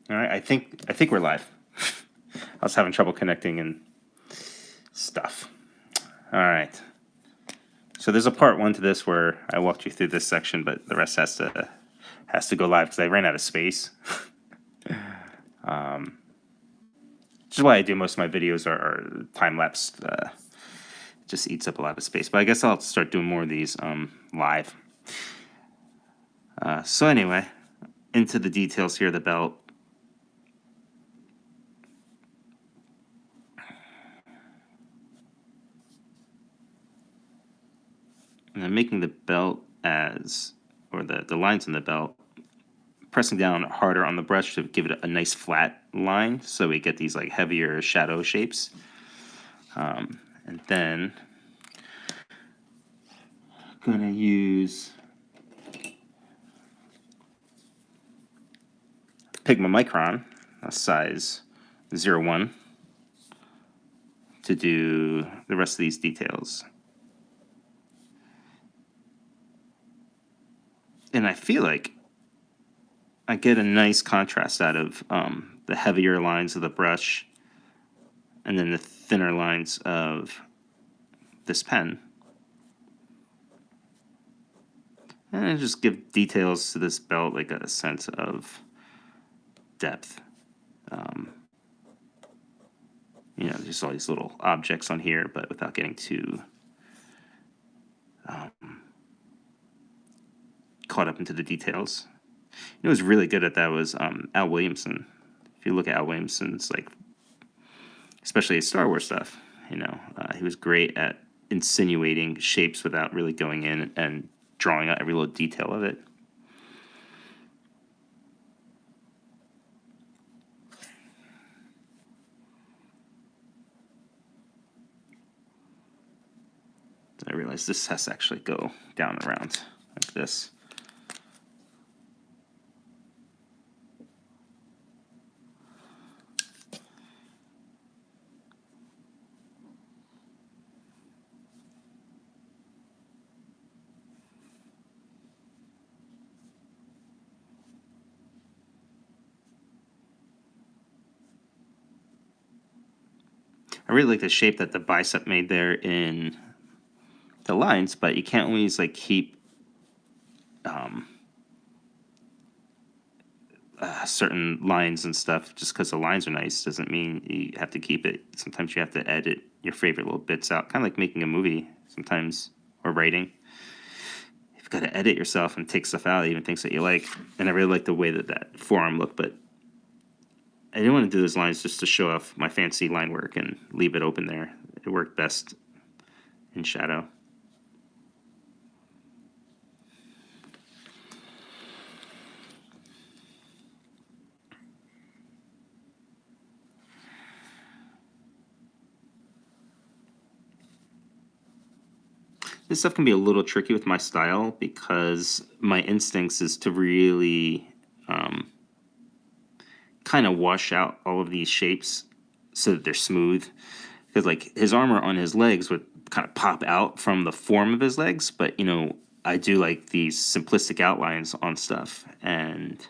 All right, I think we're live. I was having trouble connecting and stuff. All right. So there's a part 1 to this where I walked you through this section, but the rest has to go live because I ran out of space. Which is why I do most of my videos are time lapsed. Just eats up a lot of space. But I guess I'll start doing more of these live. So anyway, into the details here of the belt. And I'm making the belt or the lines on the belt, pressing down harder on the brush to give it a nice flat line so we get these like heavier shadow shapes. And then I'm gonna use Pigma Micron, a size 01, to do the rest of these details. And I feel like I get a nice contrast out of the heavier lines of the brush and then the thinner lines of this pen. And I just give details to this belt, like a sense of depth. Just all these little objects on here, but without getting too caught up into the details. Who was really good at that was Al Williamson. If you look at Al Williamson's, like, especially his Star Wars stuff, he was great at insinuating shapes without really going in and drawing out every little detail of it. I realized this has to actually go down around like this. I really like the shape that the bicep made there in the lines, but you can't always like keep certain lines and stuff just because the lines are nice doesn't mean you have to keep it. Sometimes you have to edit your favorite little bits out, kind of like making a movie sometimes, or writing. You've got to edit yourself and take stuff out, even things that you like. And I really like the way that forearm looked, but I didn't want to do those lines just to show off my fancy line work and leave it open there. It worked best in shadow. This stuff can be a little tricky with my style because my instincts is to really kind of wash out all of these shapes so that they're smooth. Because like his armor on his legs would kind of pop out from the form of his legs, but I do like these simplistic outlines on stuff, and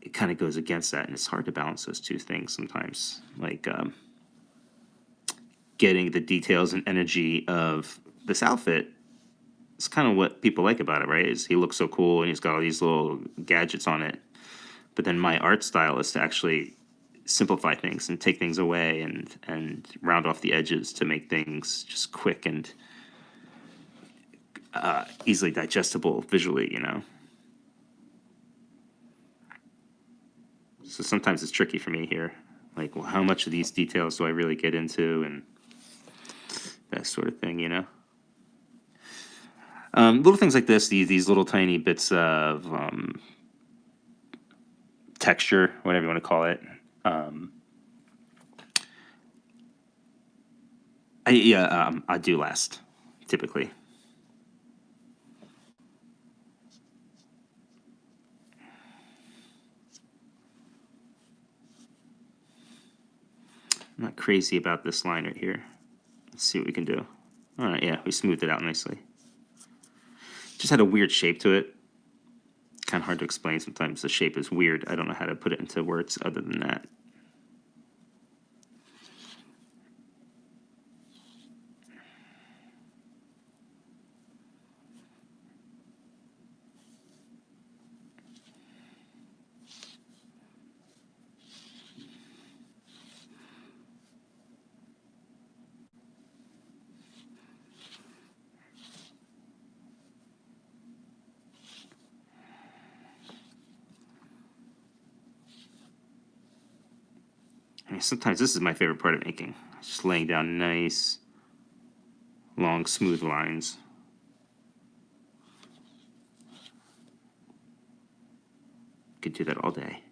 it kind of goes against that, and it's hard to balance those two things sometimes. Like getting the details and energy of this outfit is kind of what people like about it, right? Is he looks so cool and he's got all these little gadgets on it. But then my art style is to actually simplify things and take things away and round off the edges to make things just quick and easily digestible visually, So sometimes it's tricky for me here. Like, well, how much of these details do I really get into, and that sort of thing, Little things like this, these little tiny bits of texture, whatever you want to call it. I do last, typically. I'm not crazy about this line right here. Let's see what we can do. All right, yeah, we smoothed it out nicely. Just had a weird shape to it. kind of hard to explain sometimes. The shape is weird. I don't know how to put it into words other than that. I mean, sometimes this is my favorite part of making. Just laying down nice, long, smooth lines. Could do that all day.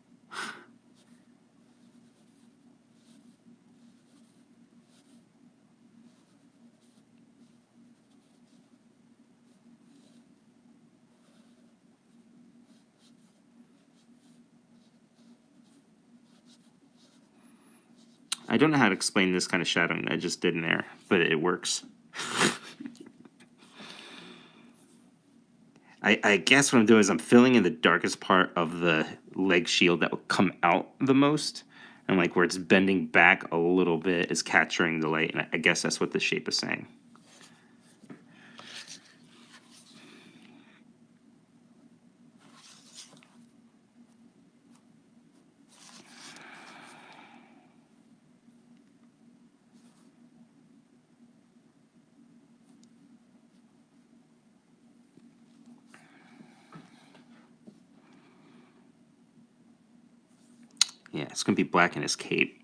I don't know how to explain this kind of shadowing that I just did in there, but it works. I guess what I'm doing is I'm filling in the darkest part of the leg shield that will come out the most, and like where it's bending back a little bit is capturing the light, and I guess that's what the shape is saying. Yeah, it's going to be black in his cape.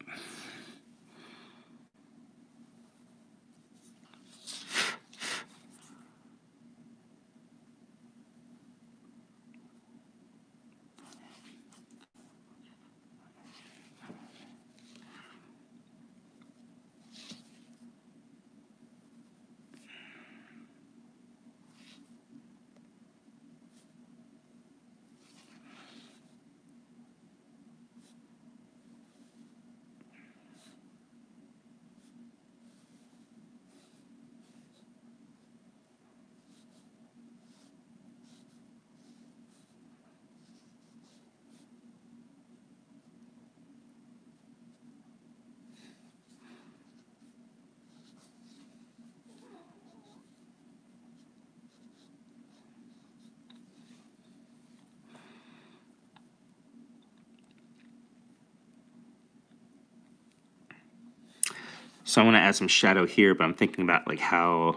So I want to add some shadow here, but I'm thinking about like how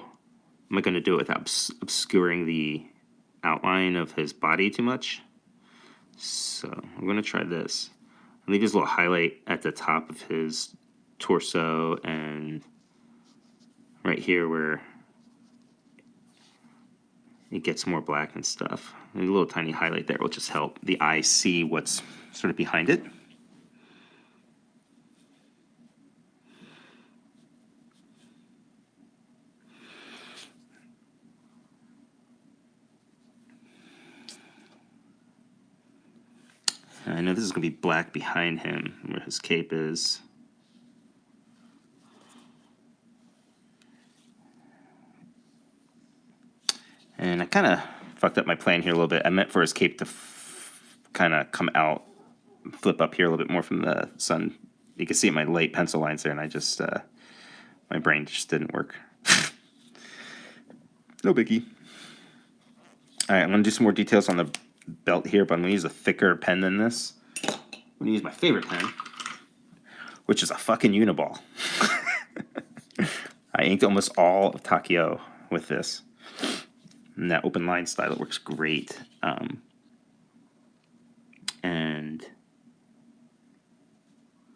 am I going to do it without obscuring the outline of his body too much. So I'm going to try this. I'll leave his little highlight at the top of his torso and right here where it gets more black and stuff. A little tiny highlight there will just help the eye see what's sort of behind it. I know this is going to be black behind him, where his cape is. And I kind of fucked up my plan here a little bit. I meant for his cape to kind of come out, flip up here a little bit more from the sun. You can see my light pencil lines there, and I just, my brain just didn't work. No biggie. All right, I'm going to do some more details on the belt here, but I'm going to use a thicker pen than this. I'm going to use my favorite pen, which is a fucking Uniball. I inked almost all of Takio with this. And that open line style, it works great. And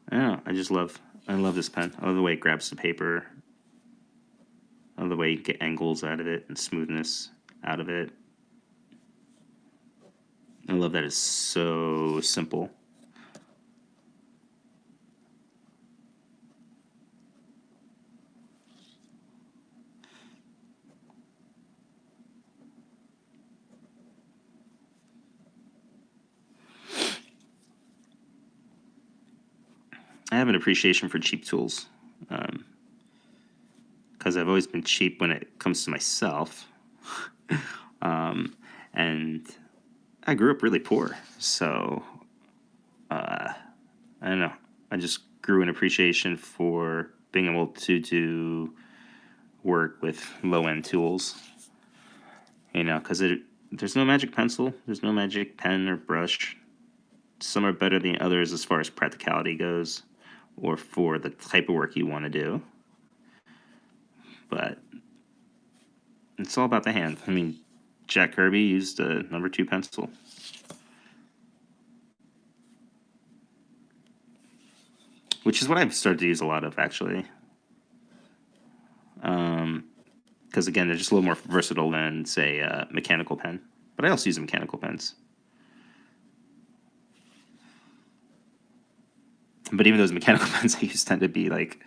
I don't know, I love this pen. I love the way it grabs the paper. I love the way you get angles out of it and smoothness out of it. I love that it's so simple. I have an appreciation for cheap tools because I've always been cheap when it comes to myself. And I grew up really poor, so I don't know. I just grew an appreciation for being able to do work with low end tools. Because there's no magic pencil, there's no magic pen or brush. Some are better than others as far as practicality goes, or for the type of work you want to do. But it's all about the hand. I mean, Jack Kirby used a number 2 pencil. Which is what I've started to use a lot of, actually. Because, again, they're just a little more versatile than, say, a mechanical pen. But I also use mechanical pens. But even those mechanical pens I use tend to be, like,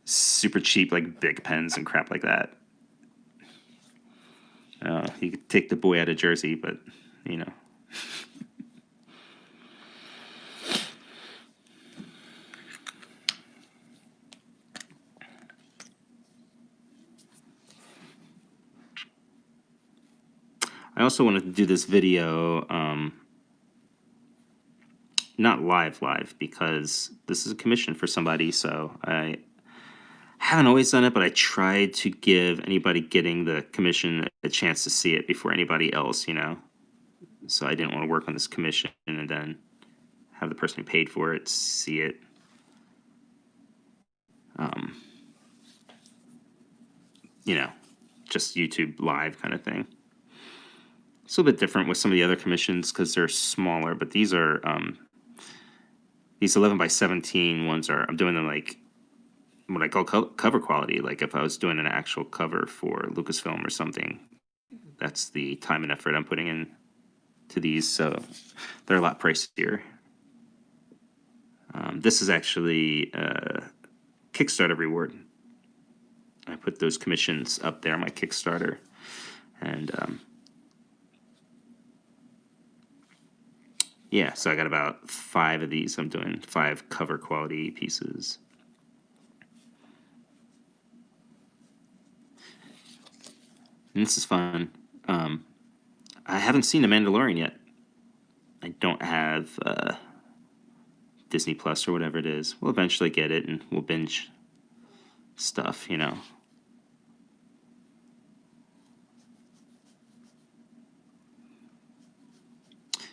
super cheap, like, big pens and crap like that. You could take the boy out of Jersey, but, you know. I also wanted to do this video, not live, because this is a commission for somebody, so I haven't always done it, but I tried to give anybody getting the commission a chance to see it before anybody else, So I didn't want to work on this commission and then have the person who paid for it see it. Just YouTube live kind of thing. It's a little bit different with some of the other commissions because they're smaller, but these are these 11 by 17 ones are, I'm doing them like what I call cover quality. Like if I was doing an actual cover for Lucasfilm or something, that's the time and effort I'm putting in to these. So they're a lot pricier. This is actually a Kickstarter reward. I put those commissions up there on my Kickstarter. And yeah, so I got about 5 of these. I'm doing 5 cover quality pieces. And this is fun. I haven't seen The Mandalorian yet. I don't have Disney Plus or whatever it is. We'll eventually get it and we'll binge stuff, You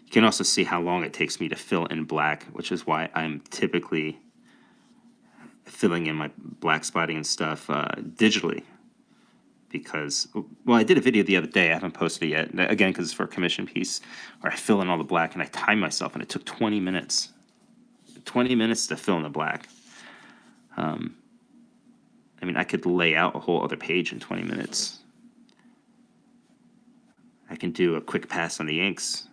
can also see how long it takes me to fill in black, which is why I'm typically filling in my black spotting and stuff digitally. Because, well, I did a video the other day. I haven't posted it yet. Again, because it's for a commission piece, where I fill in all the black and I time myself, and it took 20 minutes. 20 minutes to fill in the black. I mean, I could lay out a whole other page in 20 minutes. I can do a quick pass on the inks.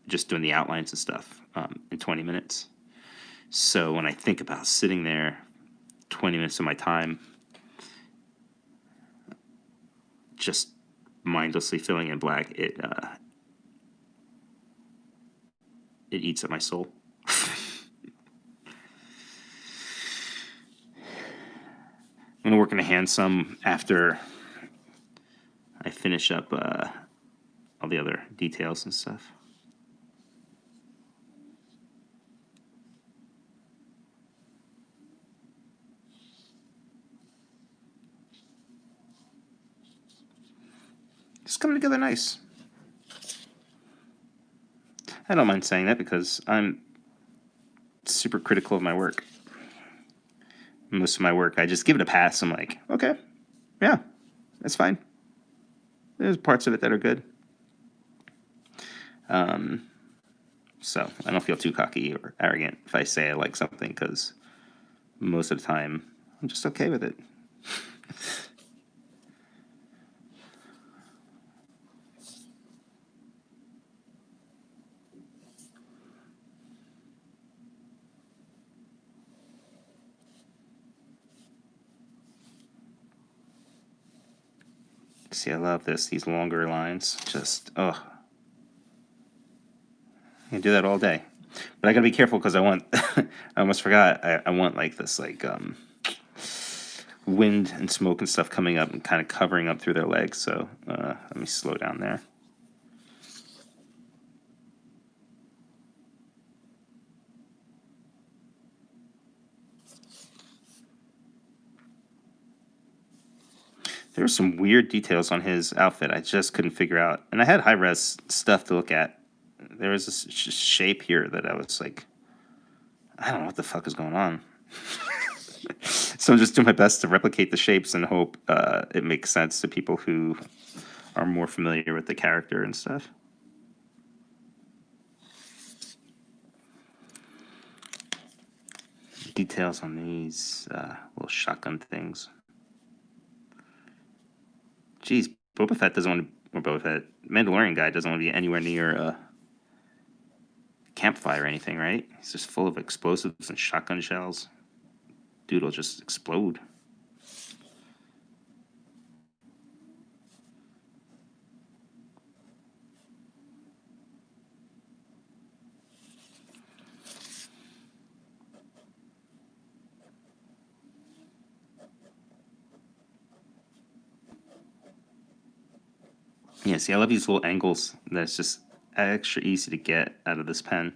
Just doing the outlines and stuff in 20 minutes. So when I think about sitting there 20 minutes of my time just mindlessly filling in black, it eats at my soul. I'm going to work in a hand some after I finish up all the other details and stuff. It's coming together nice. I don't mind saying that because I'm super critical of my work. Most of my work, I just give it a pass. I'm like, okay, yeah, that's fine. There's parts of it that are good. So I don't feel too cocky or arrogant if I say I like something, because most of the time I'm just okay with it. See, I love these longer lines. Just, I can do that all day. But I gotta be careful because I want, I almost forgot, I want like this, wind and smoke and stuff coming up and kind of covering up through their legs. So let me slow down there. There were some weird details on his outfit I just couldn't figure out. And I had high res stuff to look at. There was this shape here that I was like, I don't know what the fuck is going on. So I'm just doing my best to replicate the shapes and hope it makes sense to people who are more familiar with the character and stuff. Details on these little shotgun things. Jeez, Boba Fett doesn't want to, or Boba Fett, Mandalorian guy doesn't want to be anywhere near a campfire or anything, right? He's just full of explosives and shotgun shells. Dude will just explode. Yeah, see, I love these little angles. That's just extra easy to get out of this pen.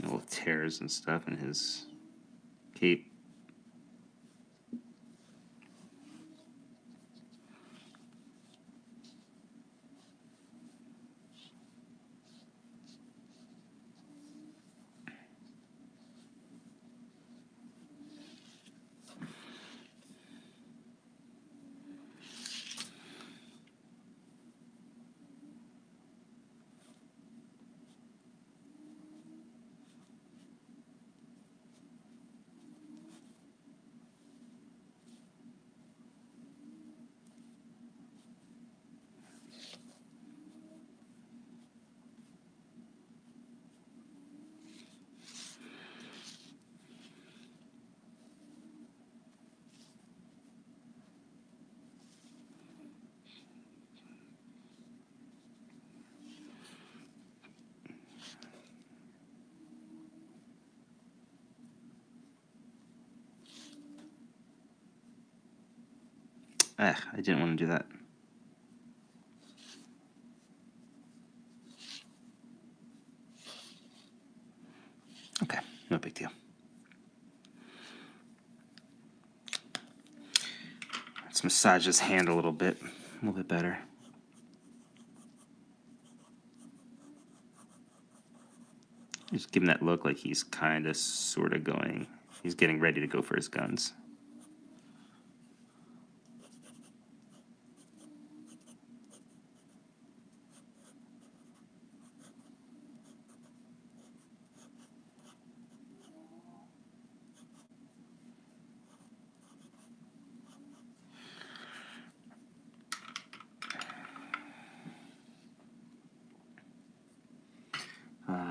Little tears and stuff in his cape. I didn't want to do that. Okay, no big deal. Let's massage his hand a little bit better. Just give him that look like he's kind of, sort of going. He's getting ready to go for his guns.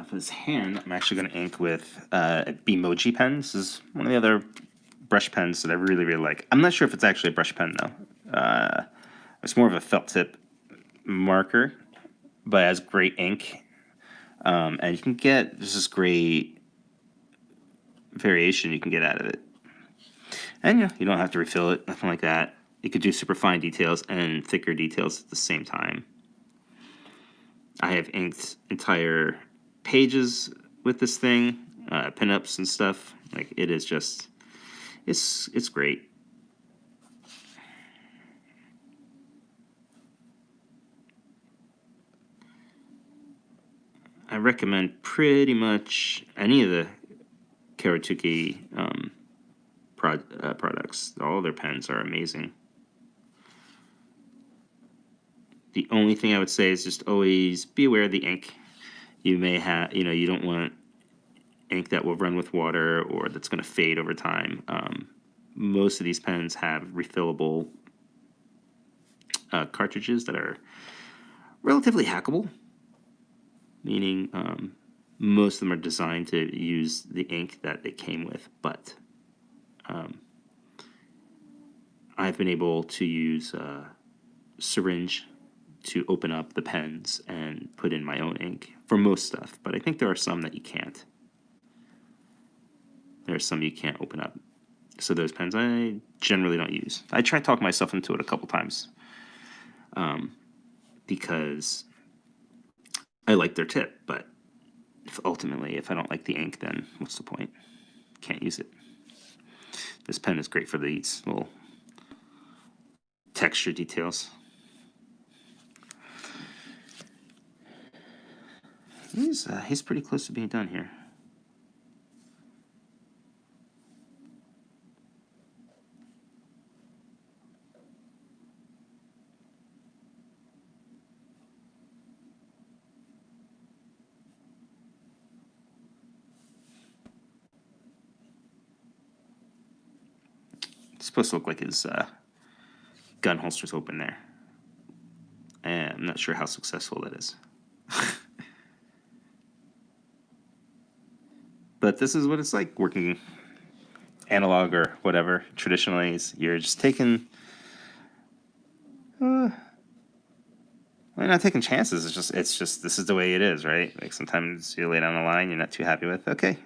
For his hand, I'm actually going to ink with a Bimoji pen. This is one of the other brush pens that I really, really like. I'm not sure if it's actually a brush pen, though. It's more of a felt tip marker, but it has great ink. And you can get just this great variation you can get out of it. And you don't have to refill it, nothing like that. You could do super fine details and thicker details at the same time. I have inked entire pages with this thing, pinups and stuff. Like, it is just, it's great. I recommend pretty much any of the Kuretake products. All their pens are amazing. The only thing I would say is just always be aware of the ink. You may have, you don't want ink that will run with water or that's going to fade over time. Most of these pens have refillable cartridges that are relatively hackable, meaning most of them are designed to use the ink that they came with, but I've been able to use a syringe to open up the pens and put in my own ink for most stuff, but I think there are some that you can't. There are some you can't open up. So those pens I generally don't use. I tried talking myself into it a couple times because I like their tip, but ultimately, if I don't like the ink, then what's the point? Can't use it. This pen is great for these little texture details. He's pretty close to being done here. It's supposed to look like his gun holster's open there. And I'm not sure how successful that is. But this is what it's like working analog or whatever traditionally. You're just taking you're not taking chances. It's just this is the way it is, right? Like sometimes you lay down a line you're not too happy with. Okay,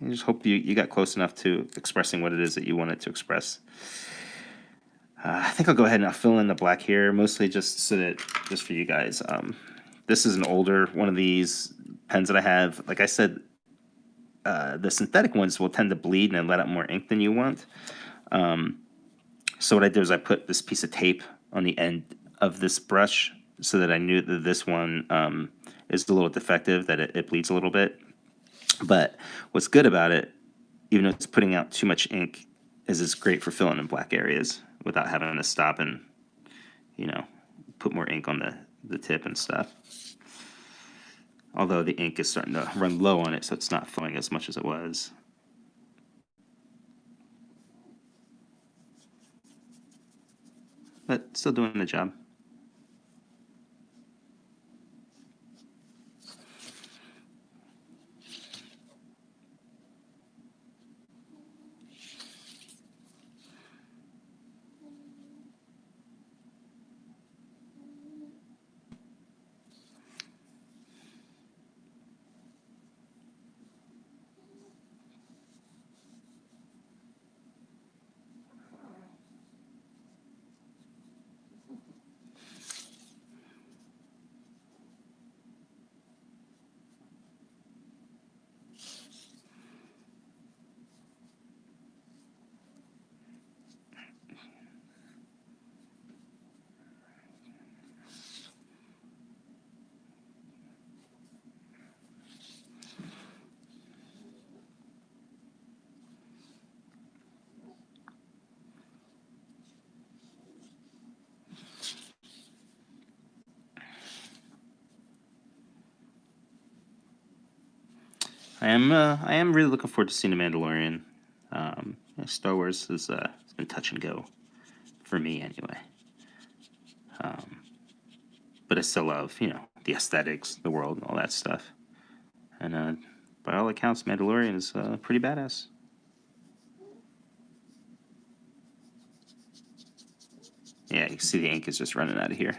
you just hope you got close enough to expressing what it is that you wanted to express. I think I'll go ahead and I'll fill in the black here, mostly just so that just for you guys. This is an older one of these pens that I have. Like I said, the synthetic ones will tend to bleed and let out more ink than you want. So what I did is I put this piece of tape on the end of this brush so that I knew that this one is a little defective, that it bleeds a little bit. But what's good about it, even though it's putting out too much ink, is it's great for filling in black areas without having to stop and, put more ink on the tip and stuff. Although the ink is starting to run low on it, so it's not flowing as much as it was. But still doing the job. I am really looking forward to seeing the Mandalorian. Star Wars has been touch and go for me anyway. But I still love the aesthetics, the world, and all that stuff. And by all accounts, Mandalorian is pretty badass. Yeah, you can see the ink is just running out of here.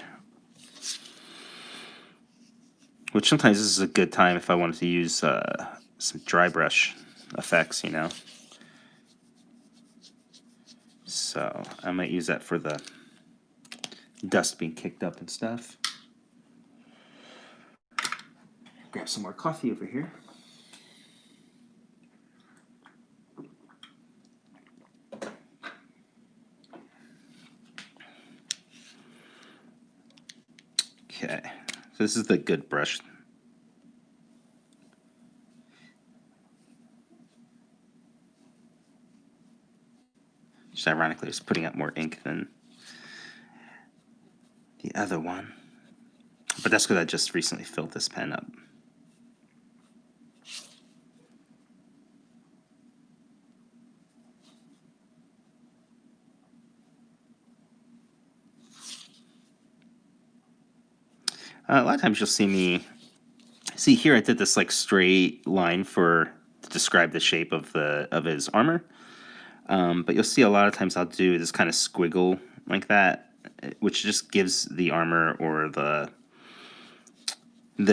Which sometimes this is a good time if I wanted to use some dry brush effects, So I might use that for the dust being kicked up and stuff. Grab some more coffee over here. Okay, so this is the good brush. Just ironically, it's putting out more ink than the other one. But that's because I just recently filled this pen up. A lot of times you'll see me. See here, I did this like straight line to describe the shape of his armor. But you'll see a lot of times I'll do this kind of squiggle like that, which just gives the armor or the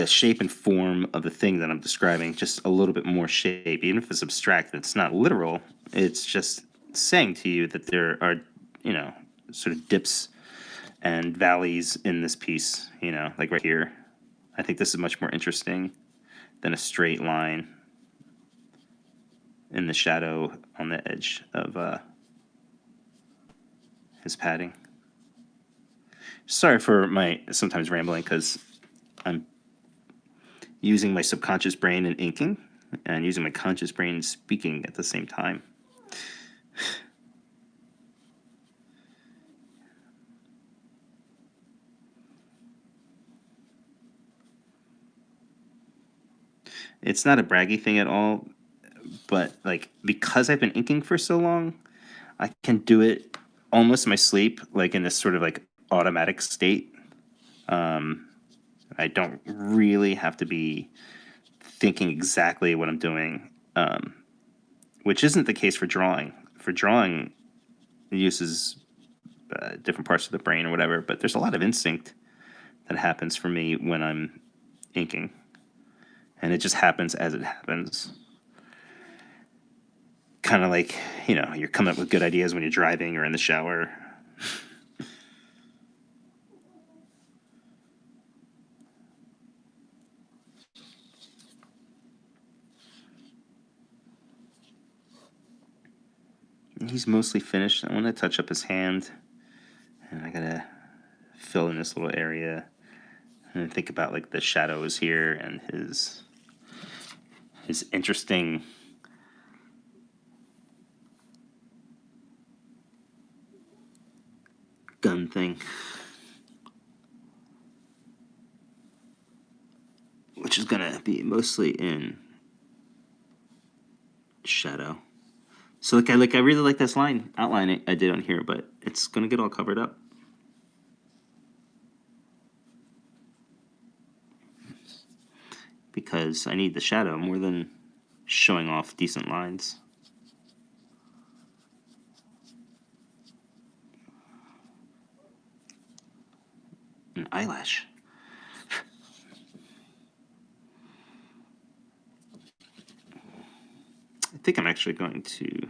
shape and form of the thing that I'm describing just a little bit more shape. Even if it's abstract, it's not literal. It's just saying to you that there are, you know, sort of dips and valleys in this piece, you know, like right here. I think this is much more interesting than a straight line in the shadow on the edge of his padding. Sorry for my sometimes rambling because I'm using my subconscious brain and inking and using my conscious brain and speaking at the same time. It's not a braggy thing at all, but like because I've been inking for so long, I can do it almost in my sleep, like in this sort of like automatic state. I don't really have to be thinking exactly what I'm doing, which isn't the case for drawing. For drawing, it uses different parts of the brain or whatever, but there's a lot of instinct that happens for me when I'm inking, and it just happens as it happens. Kind of like, you know, you're coming up with good ideas when you're driving or in the shower. He's mostly finished. I want to touch up his hand, and I gotta fill in this little area and think about like the shadows here and his interesting gun thing, which is gonna be mostly in shadow. So I really like this outline I did on here, but it's gonna get all covered up. Because I need the shadow more than showing off decent lines. An eyelash. I think I'm actually going to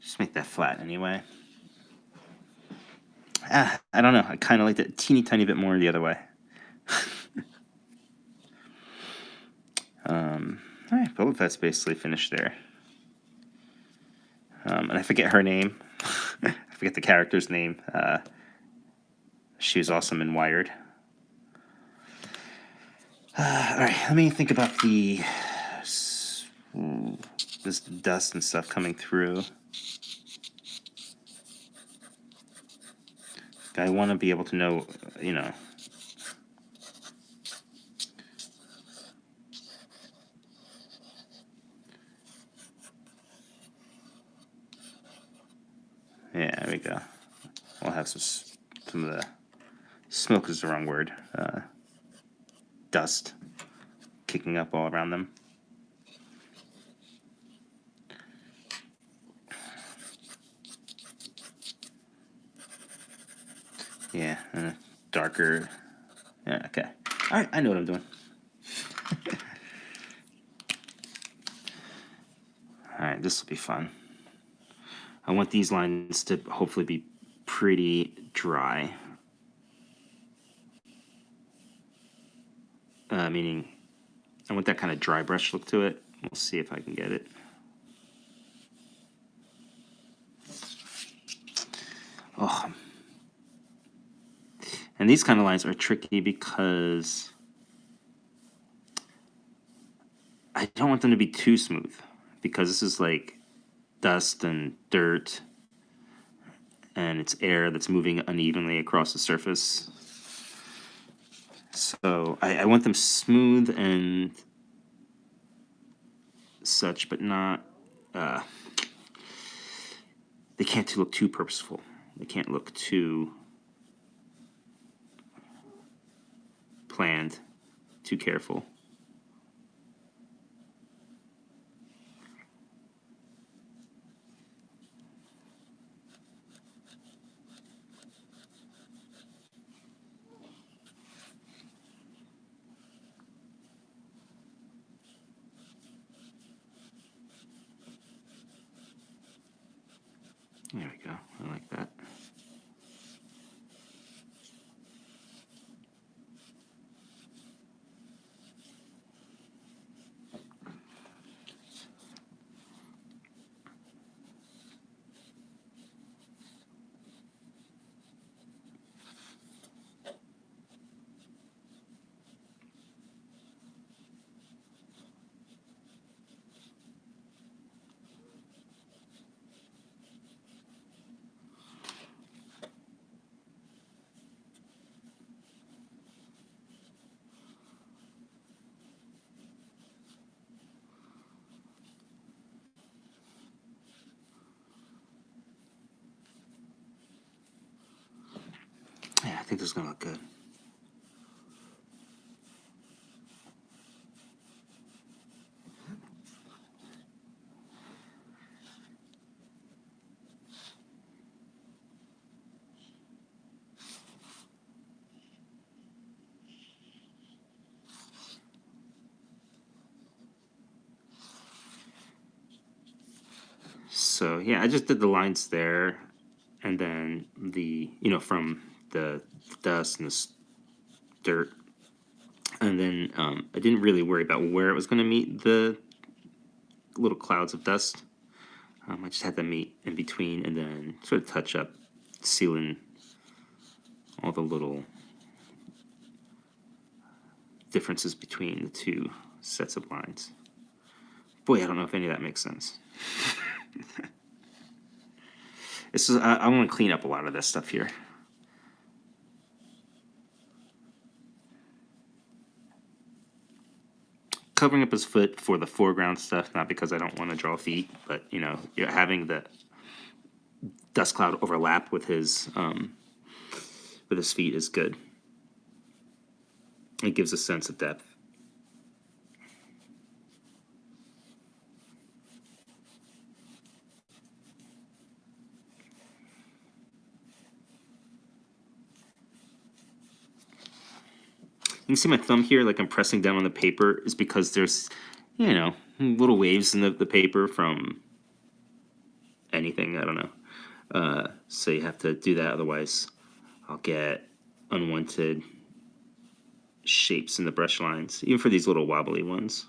just make that flat anyway. I don't know. I kind of like that teeny tiny bit more the other way. All right, Boba Fett's basically finished there. And I forget her name. I forget the character's name. She was awesome in Wired. All right, let me think about this dust and stuff coming through. I want to be able to know, you know. Yeah, there we go. We'll have some of the smoke is the wrong word. Dust kicking up all around them. Yeah, darker. Yeah, okay. All right, I know what I'm doing. All right, this will be fun. I want these lines to hopefully be pretty dry. Meaning, I want that kind of dry brush look to it. We'll see if I can get it. Oh. And these kind of lines are tricky because I don't want them to be too smooth, because this is like dust and dirt and it's air that's moving unevenly across the surface. So I want them smooth and such, but not they can't look too purposeful. They can't look too planned, too careful. There we go. I like that. Yeah, I think this is going to look good. So yeah, I just did the lines there, and then from the dust and the dirt, and then I didn't really worry about where it was going to meet the little clouds of dust. I just had them meet in between, and then sort of touch up, sealing all the little differences between the two sets of lines. Boy, I don't know if any of that makes sense. I want to clean up a lot of this stuff here. Covering up his foot for the foreground stuff, not because I don't want to draw feet, but you're having the dust cloud overlap with his feet is good. It gives a sense of depth. You can see my thumb here, like I'm pressing down on the paper, is because there's, little waves in the paper from anything, I don't know. So you have to do that, otherwise I'll get unwanted shapes in the brush lines, even for these little wobbly ones.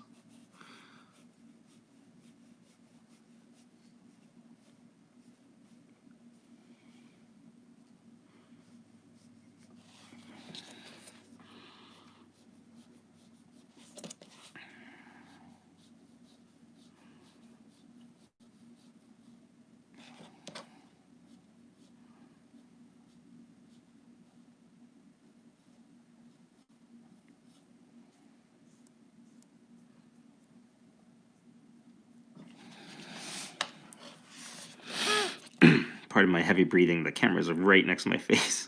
Part of my heavy breathing, the cameras are right next to my face.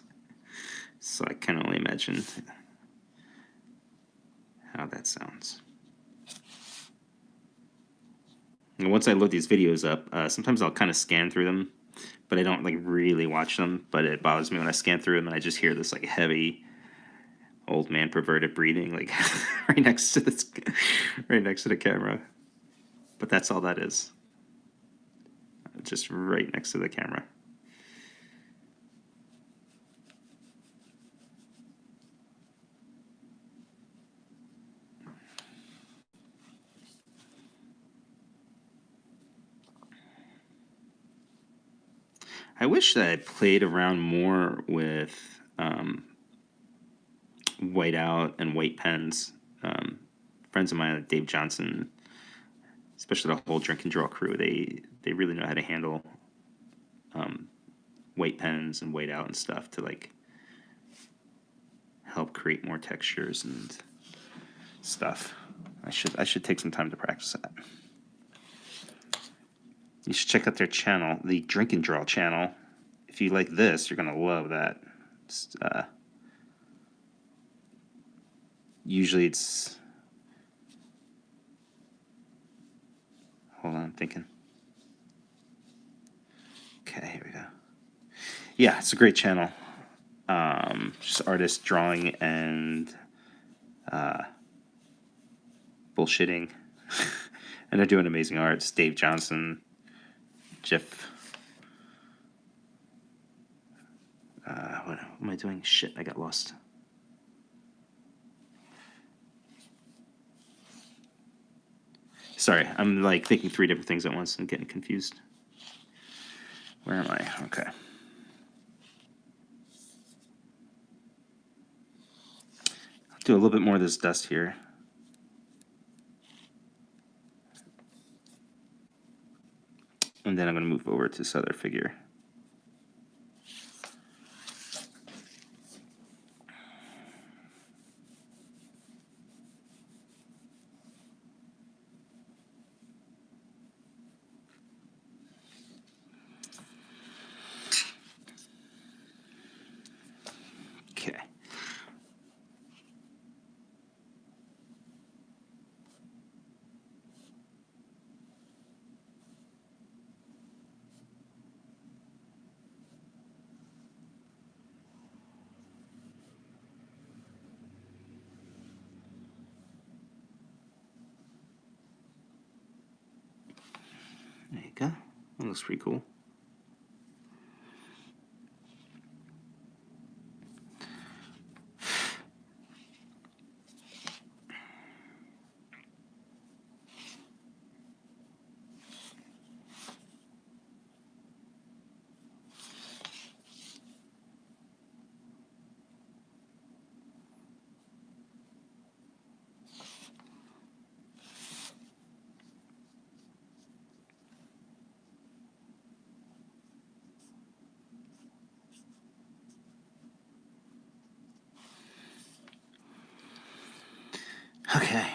So I can only imagine how that sounds. And once I load these videos up, sometimes I'll kind of scan through them, but I don't really watch them. But it bothers me when I scan through them and I just hear this heavy old man perverted breathing right next to the camera. But that's all that is. Just right next to the camera. I wish that I played around more with whiteout and white pens. Friends of mine, like Dave Johnson, especially the whole Drink and Draw crew, they really know how to handle white pens and whiteout and stuff to help create more textures and stuff. I should take some time to practice that. You should check out their channel, the Drink and Draw channel. If you like this, you're gonna love that. Usually it's... Hold on, I'm thinking. Okay, here we go. Yeah, it's a great channel. Just artists drawing and bullshitting. And they're doing amazing art. It's Dave Johnson, Jeff. What am I doing? Shit, I got lost. Sorry, I'm like thinking 3 different things at once and getting confused. Where am I? Okay. I'll do a little bit more of this dust here. And then I'm going to move over to this other figure. Okay. There you go. That looks pretty cool. Okay.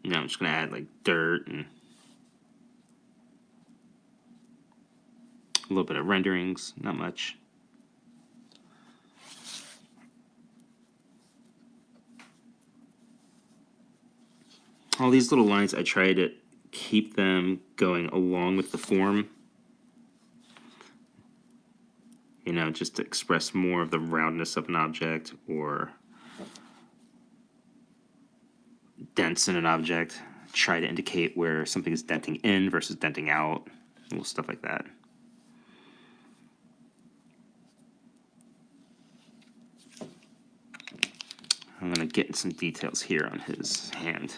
Now I'm just going to add like dirt and a little bit of renderings, not much. All these little lines, I try to keep them going along with the form. You know, just to express more of the roundness of an object or dents in an object. Try to indicate where something is denting in versus denting out. Little stuff like that. I'm going to get some details here on his hand.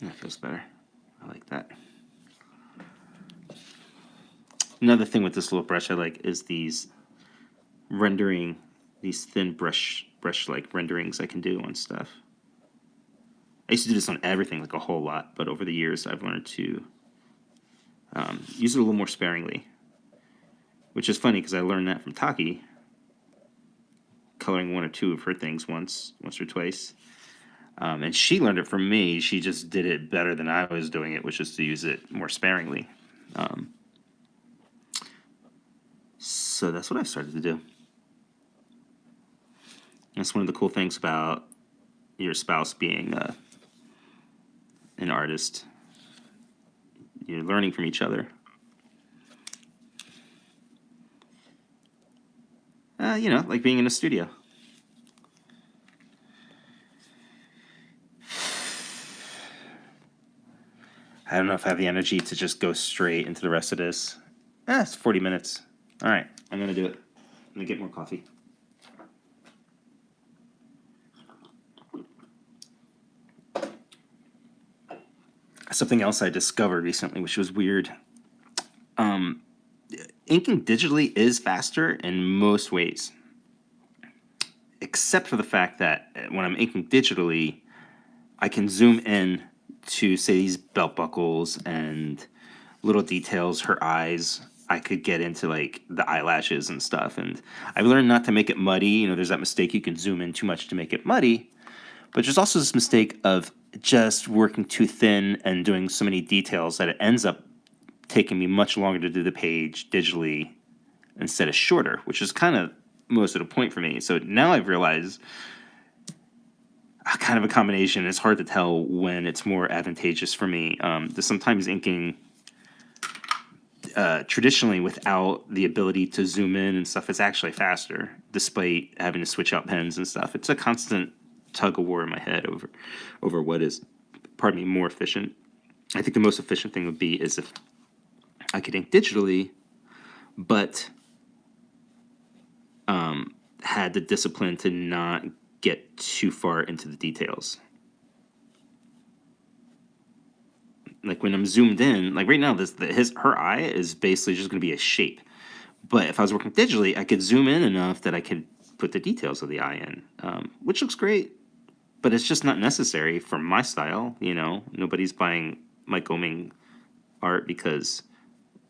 That feels better. I like that. Another thing with this little brush I like is these rendering, these thin brush-like renderings I can do on stuff. I used to do this on everything like a whole lot, but over the years I've learned to use it a little more sparingly, which is funny because I learned that from Taki, coloring 1 or 2 of her things once or twice. And she learned it from me. She just did it better than I was doing it, which is to use it more sparingly. So that's what I've started to do. That's one of the cool things about your spouse being an artist. You're learning from each other. You know, like being in a studio. I don't know if I have the energy to just go straight into the rest of this. It's 40 minutes. All right, I'm going to do it. I'm going to get more coffee. Something else I discovered recently, which was weird. inking digitally is faster in most ways, except for the fact that when I'm inking digitally, I can zoom in to, say, these belt buckles and little details, her eyes. I could get into like the eyelashes and stuff. And I've learned not to make it muddy. You know, there's that mistake you can zoom in too much to make it muddy. But there's also this mistake of just working too thin and doing so many details that it ends up taking me much longer to do the page digitally instead of shorter, which is kind of most of the point for me. So now I've realized kind of a combination. It's hard to tell when it's more advantageous for me. Sometimes inking traditionally without the ability to zoom in and stuff, it's actually faster, despite having to switch out pens and stuff. It's a constant tug of war in my head over what is, pardon me, more efficient. I think the most efficient thing would be is if I could ink digitally, but had the discipline to not get too far into the details. Like when I'm zoomed in, like right now, her eye is basically just going to be a shape. But if I was working digitally, I could zoom in enough that I could put the details of the eye in, which looks great. But it's just not necessary for my style. You know, nobody's buying Mike Oeming art because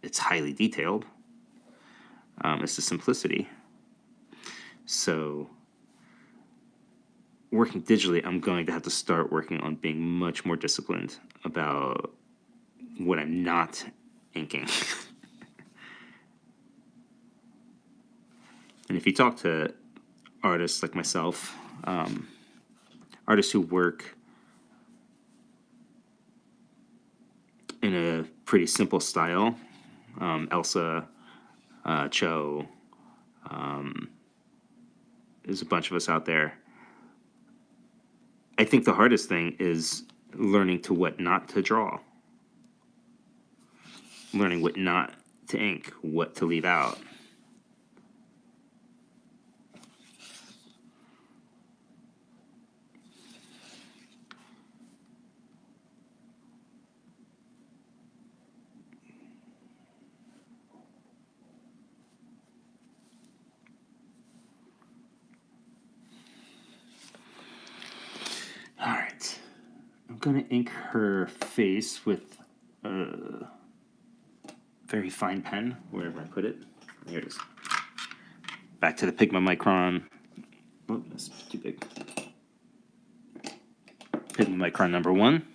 it's highly detailed. It's the simplicity. So working digitally, I'm going to have to start working on being much more disciplined about what I'm not inking. And if you talk to artists like myself, artists who work in a pretty simple style, Elsa, Cho, there's a bunch of us out there. I think the hardest thing is learning to what not to draw, learning what not to ink, what to leave out. All right. I'm going to ink her face with a very fine pen, wherever I put it. Here it is. Back to the Pigma Micron. Oh, that's too big. Pigma Micron number 1.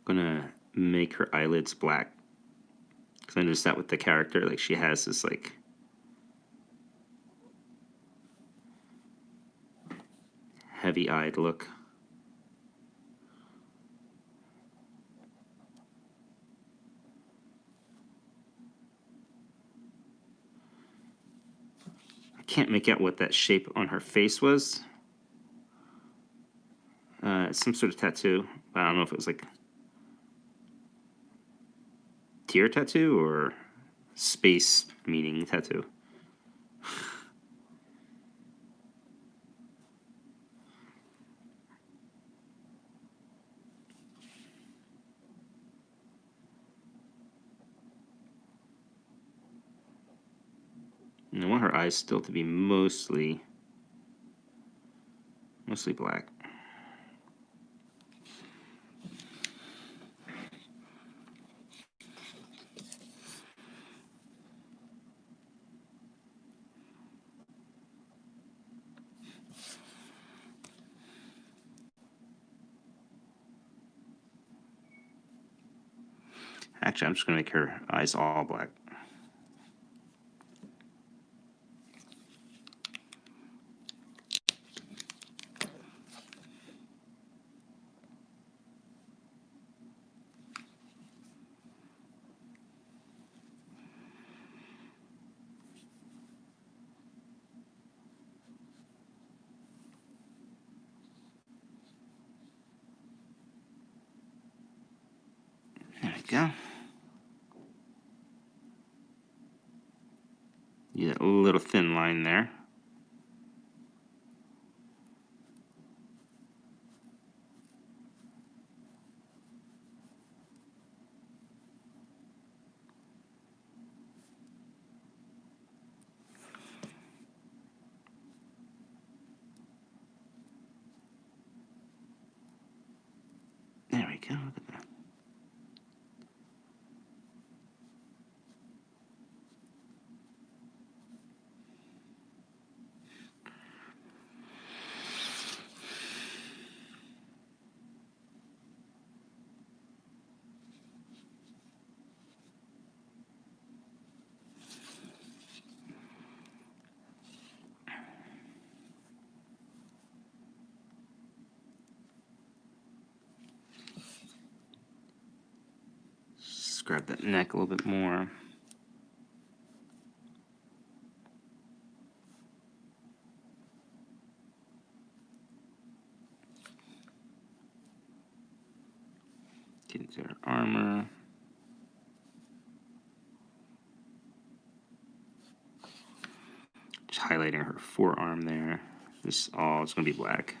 Gonna make her eyelids black, because I noticed that with the character, like she has this like heavy-eyed look. I can't make out what that shape on her face was. Some sort of tattoo, but I don't know if it was like tear tattoo or space meaning tattoo. And I want her eyes still to be mostly black. Actually, I'm just going to make her eyes all black. There we go. You get a little thin line there. There we go. Look at that. Just grab that neck a little bit more. Get into her armor. Just highlighting her forearm there. This all is going to be black.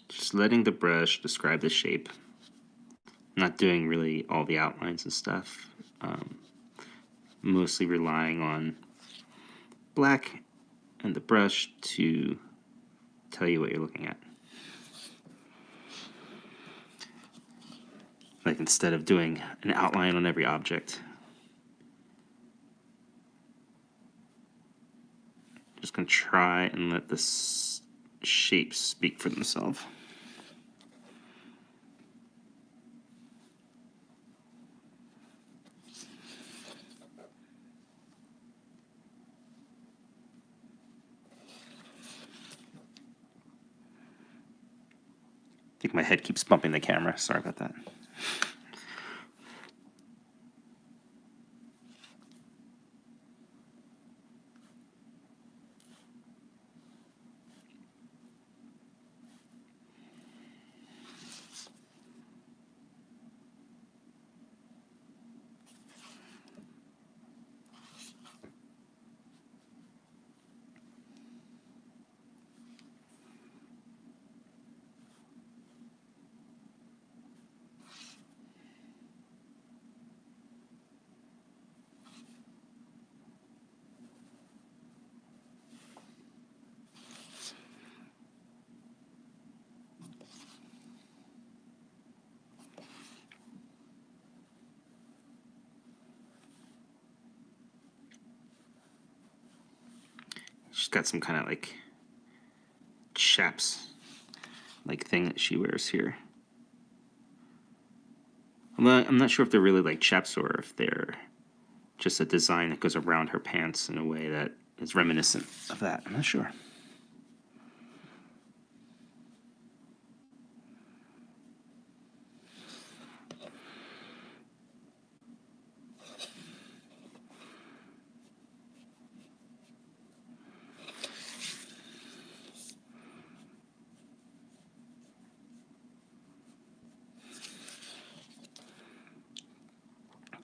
Just letting the brush describe the shape. Not doing really all the outlines and stuff. Mostly relying on black and the brush to tell you what you're looking at. Like instead of doing an outline on every object, just gonna try and let the shapes speak for themselves. I think my head keeps bumping the camera. Sorry about that. She's got some kind of like chaps like thing that she wears here. I'm not sure if they're really like chaps or if they're just a design that goes around her pants in a way that is reminiscent of that. I'm not sure.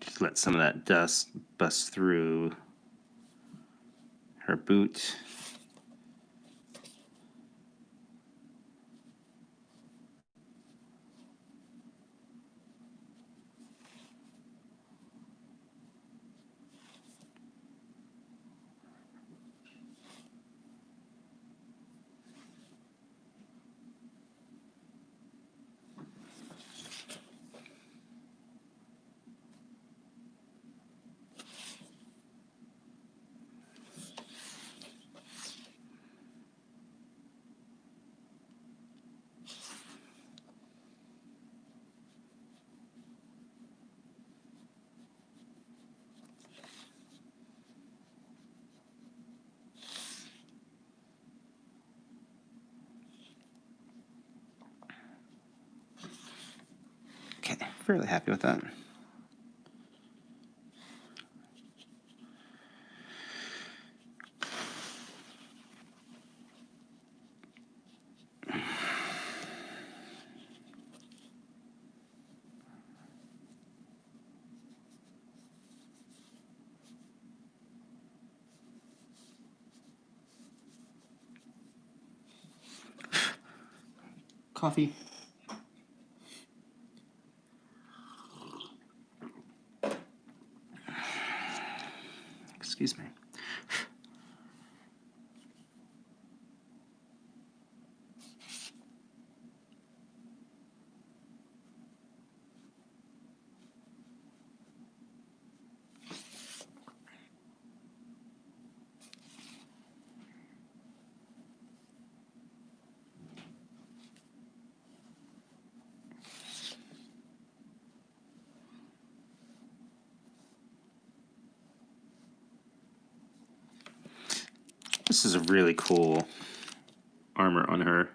Just let some of that dust bust through her boot. Okay, fairly happy with that. Coffee. Excuse me. This is a really cool armor on her,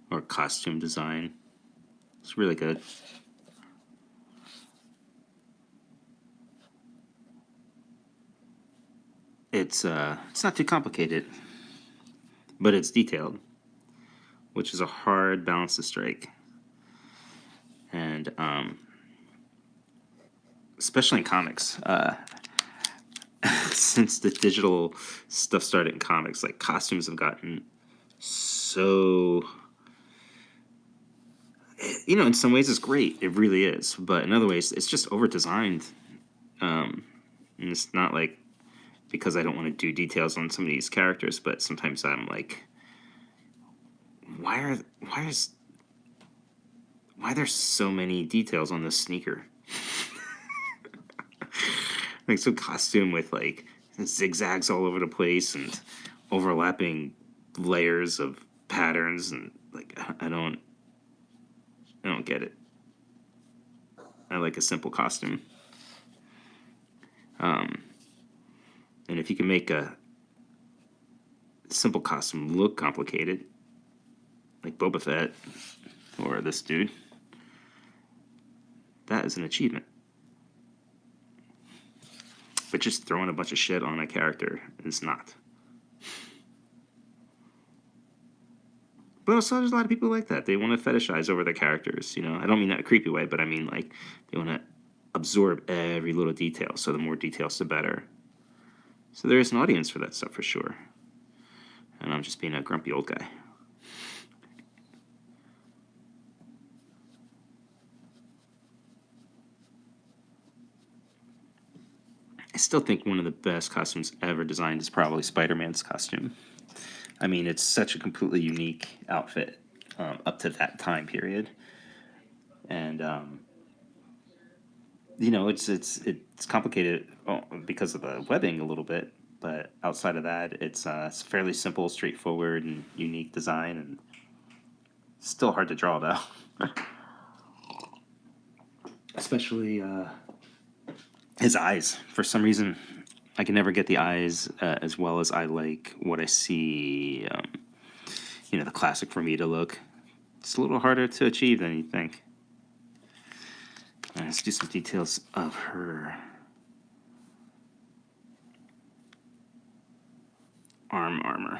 or costume design. It's really good. It's not too complicated, but it's detailed, which is a hard balance to strike. And especially in comics, since the digital stuff started in comics, like costumes have gotten so, in some ways it's great, it really is, but in other ways it's just over designed. And it's not like because I don't want to do details on some of these characters, but sometimes I'm like, why are there so many details on this sneaker? Like some costume with like zigzags all over the place and overlapping layers of patterns, and like I don't get it. I like a simple costume. And if you can make a simple costume look complicated, like Boba Fett or this dude, that is an achievement. But just throwing a bunch of shit on a character is not. But also, there's a lot of people like that. They want to fetishize over their characters. I don't mean that in a creepy way, but I mean like they want to absorb every little detail. So the more details, the better. So there is an audience for that stuff for sure. And I'm just being a grumpy old guy. I still think one of the best costumes ever designed is probably Spider-Man's costume. I mean, it's such a completely unique outfit up to that time period, and it's complicated because of the webbing a little bit, but outside of that, it's fairly simple, straightforward, and unique design, and still hard to draw though. Especially his eyes. For some reason, I can never get the eyes as well as I like what I see. The classic Ramita look. It's a little harder to achieve than you think. Let's do some details of her arm armor.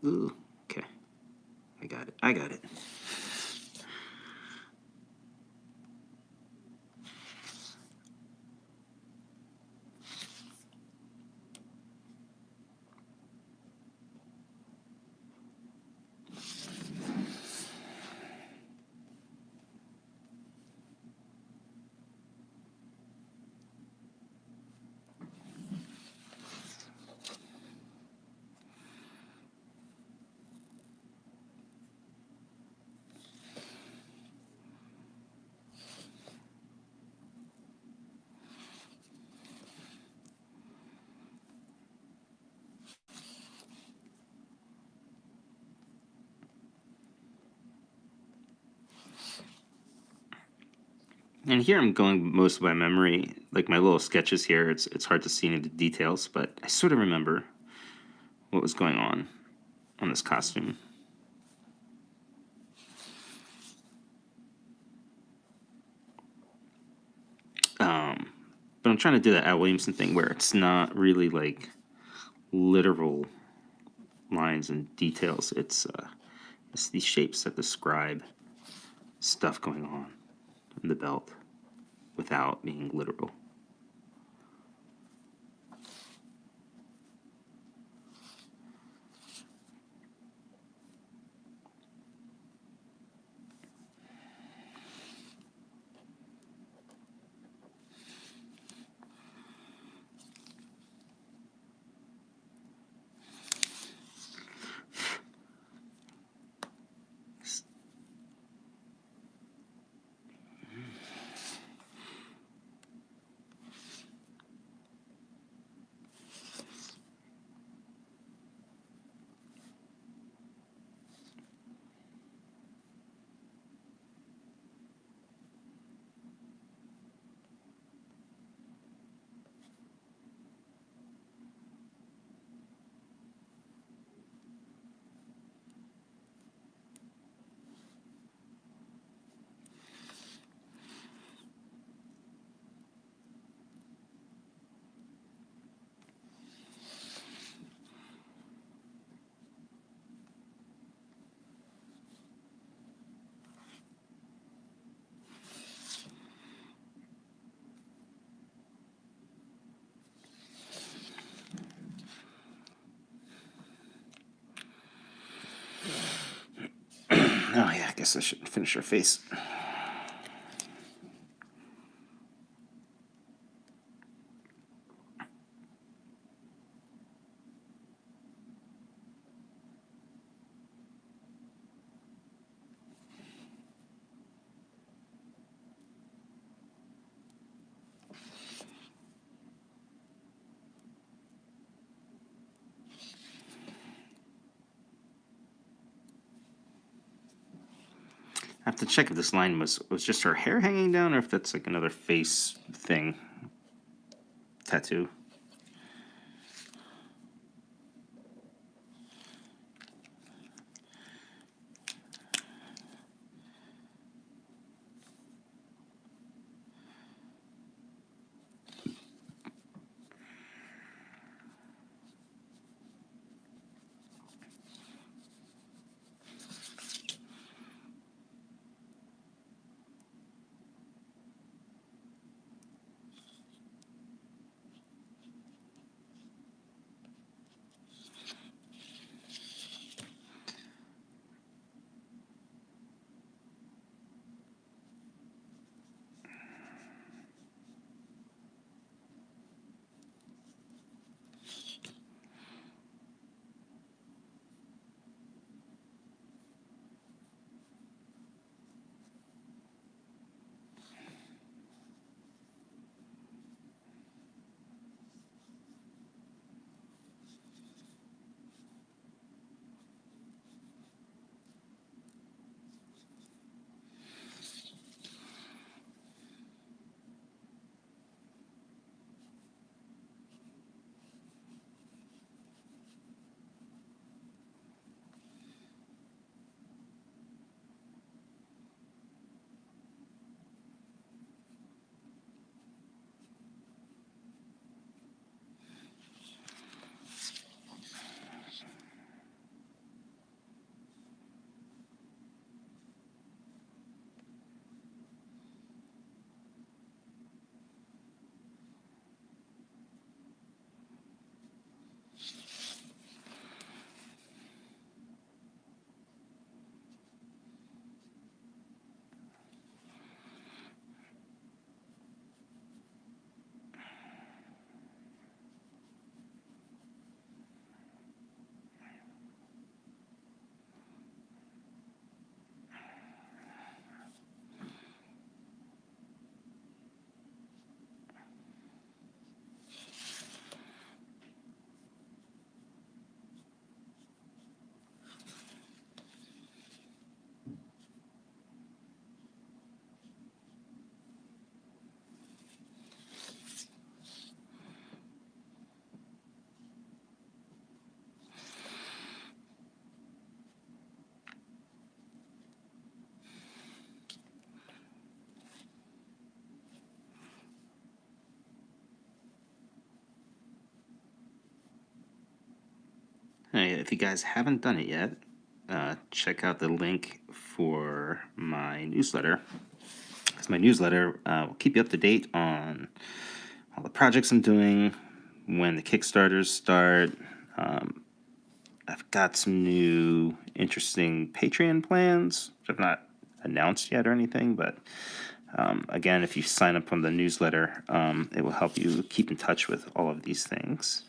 Ooh, okay. I got it. I got it. And here I'm going most by memory. Like my little sketches here, it's hard to see any of the details, but I sort of remember what was going on this costume. But I'm trying to do that Al Williamson thing where it's not really like literal lines and details. It's these shapes that describe stuff going on in the belt without being literal. Oh yeah, I guess I should finish her face. I have to check if this line was just her hair hanging down or if that's like another face thing. Tattoo. Hey, if you guys haven't done it yet, check out the link for my newsletter. Because my newsletter will keep you up to date on all the projects I'm doing, when the Kickstarters start. I've got some new interesting Patreon plans, which I've not announced yet or anything, but again, if you sign up on the newsletter, it will help you keep in touch with all of these things.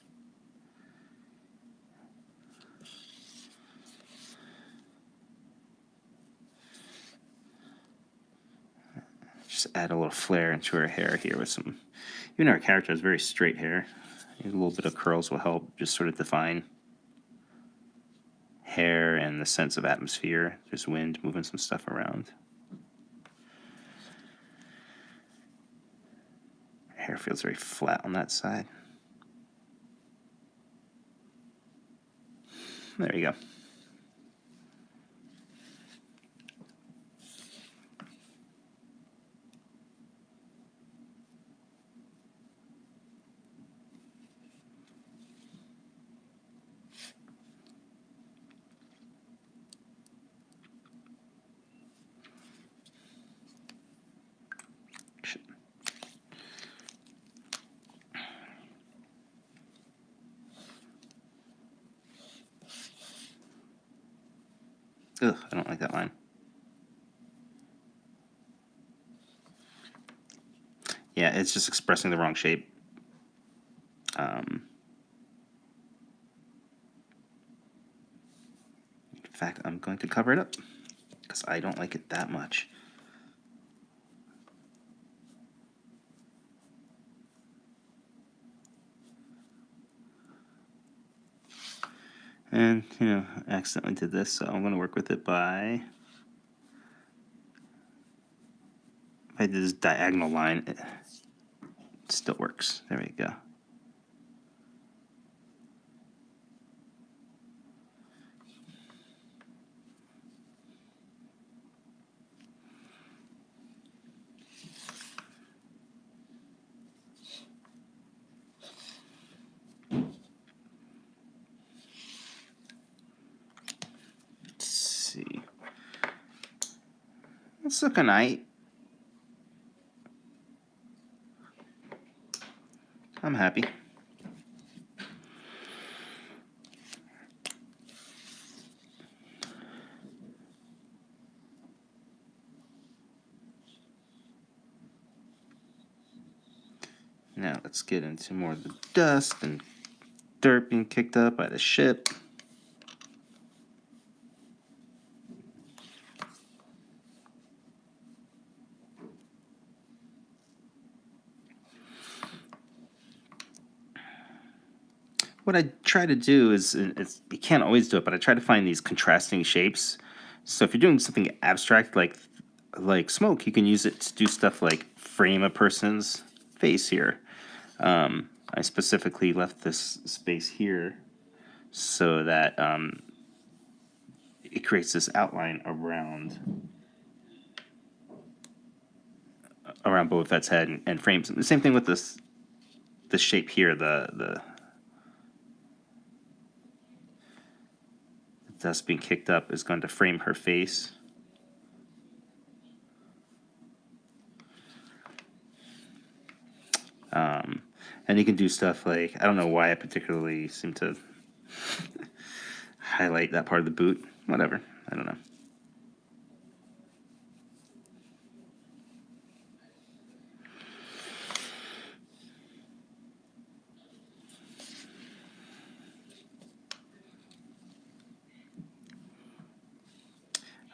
Just add a little flair into her hair here with some, even though her character has very straight hair, a little bit of curls will help just sort of define hair and the sense of atmosphere. There's wind moving some stuff around. Her hair feels very flat on that side. There you go. Ugh, I don't like that line. Yeah, it's just expressing the wrong shape. In fact, I'm going to cover it up because I don't like it that much. And, I accidentally did this, so I'm going to work with it by... If I did this diagonal line, it still works. There we go. Let's see. It's looking nice. I'm happy. Now let's get into more of the dust and dirt being kicked up by the ship. What I try to do is, you can't always do it, but I try to find these contrasting shapes. So if you're doing something abstract like smoke, you can use it to do stuff like frame a person's face here. I specifically left this space here so that it creates this outline around Boba Fett's head and frames him. The same thing with this shape here, the dust being kicked up is going to frame her face. And you can do stuff like, I don't know why I particularly seem to highlight that part of the boot. Whatever, I don't know.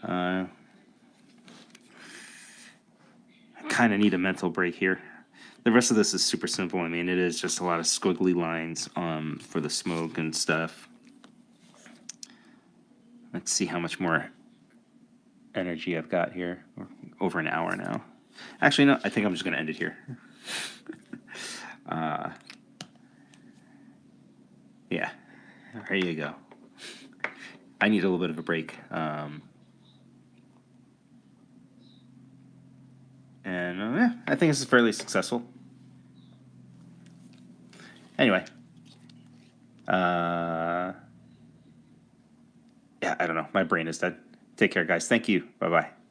I kind of need a mental break here. The rest of this is super simple. I mean, it is just a lot of squiggly lines for the smoke and stuff. Let's see how much more energy I've got here. We're over an hour now. Actually, no, I think I'm just going to end it here. Yeah, there you go. I need a little bit of a break. Yeah, I think this is fairly successful. Anyway, yeah, I don't know. My brain is dead. Take care, guys. Thank you. Bye bye.